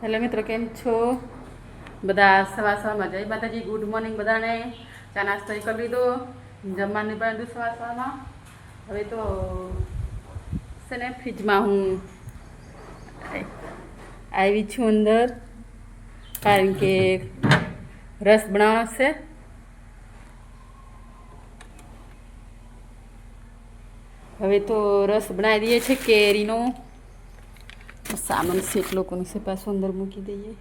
Hello મિત્રો, કેમ છો બધા? સવારમાં જય માતાજી, ગુડ મોર્નિંગ બધાને. ચા નાસ્તો કરી લીધો, જમવાનું બનાવ્યું સવારમાં. હવે તો છે ને ફ્રીજમાં હું આવી છું અંદર, કારણ કે રસ બનાવવાનો છે. હવે તો રસ બનાવી દઈએ છીએ કેરીનો. સામાન સેટ લોકોનું છે, પાછું અંદર મૂકી દઈએ,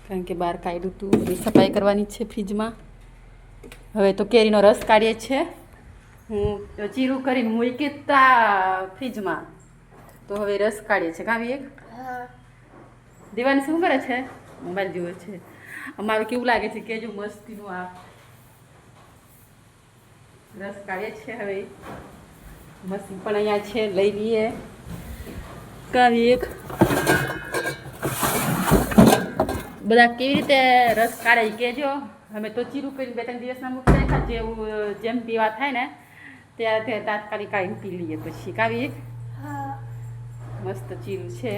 કારણ કે બહાર કાઢ્યું હતું. બધી સફાઈ કરવાની છે ફ્રીજમાં. હવે તો કેરીનો રસ કાઢીએ છીએ. હું ચીરું કરીને મૂકી તા ફ્રીજમાં, તો હવે રસ કાઢીએ છીએ. કાવી એક દેવાની શું કરે છે? મોબાઈલ જુએ છે. અમારું કેવું લાગે છે કેજો, મસ્તીનું આ રસ કાઢીએ છીએ. હવે મસ્તી પણ અહીંયા છે, લઈ લઈએ. કાવી એક બધા કેવી રીતે રસ કાઢે કેજો. અમે તો ચીરું કરીને 2-3 દિવસના મૂકી નાખ્યા, જેવું જેમ પીવા થાય ને ત્યારે તાત્કાલિક કાઢીને પી લઈએ. પછી કાવી એક મસ્ત ચીરું છે.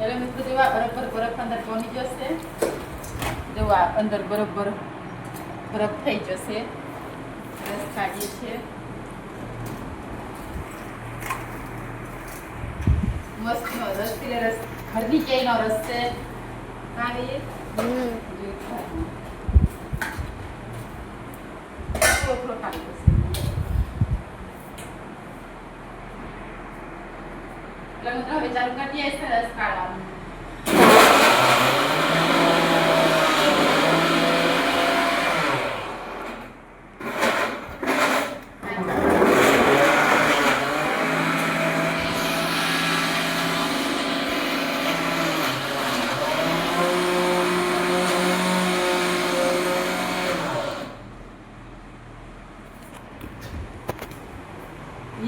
એટલે મિત્રો જેવા બરફ અંદર બની જશે, જેવા અંદર બરફ થઈ જશે. રસ કાઢીએ છીએ. મસ્ત રસ પીલે, રસ ઘરની કેરીનો રસ છે. કાવી હવે ચાલુ કરી દઈએ રસ કાઢવાનું.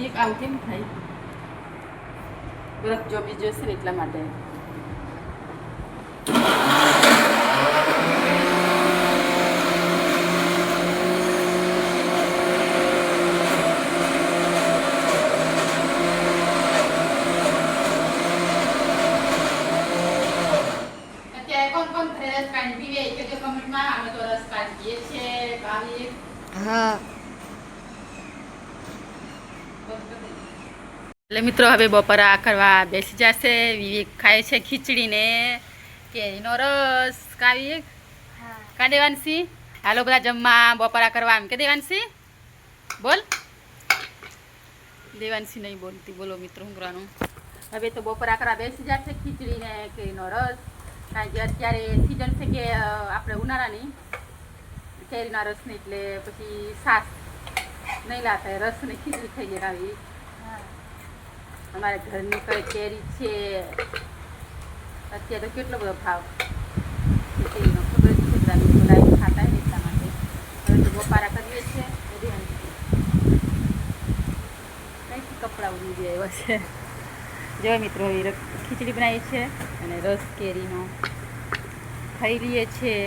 એક આવું કેમ થાય? બરફ જોબી જશે ને એટલા માટે. અત્યારે કોણ રસ કાઢી પીવે કે કમેન્ટમાં. અમે તો રસ કાઢીએ છીએ. કાવી હા. એટલે મિત્રો હવે બપોરા કરવા બેસી જશે. વિવેક ખાય છે ખીચડીને કેરીનો રસ. કાવી કા દેવાંશી? હાલો બધા જમવા બપોરા કરવા, એમ કે દેવાંશી? બોલ. દેવાંશી નહીં બોલતી. બોલો મિત્રો, શું કરવાનું? હવે તો બપોરા કરવા બેસી જશે ખીચડીને કેરીનો રસ, કારણ કે અત્યારે સિઝન છે કે આપણે ઉનાળાની કેરીના રસની, એટલે પછી છાશ નહીં લાતા, રસ ને ખીચડી થઈ જાય. આવી અમારે ઘરની કઈ કેરી છે. અત્યારે તો કેટલો બધો ભાવ કેરીનો ખબર છે, બધા ખાતા હોય એટલા માટે. હવે તો બપારા કરીએ છીએ. કંઈક કપડાં ઉડી ગયા એવા છે. જો મિત્રો, હવે ખીચડી બનાવી છે અને રસ કેરીનો ખાઈ લઈએ છીએ.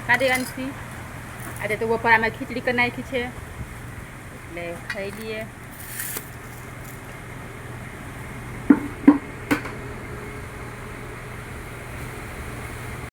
કાદેવાંશી આજે તો બપોરામાં ખીચડી કરી નાખી છે, એટલે ખાઈ લઈએ.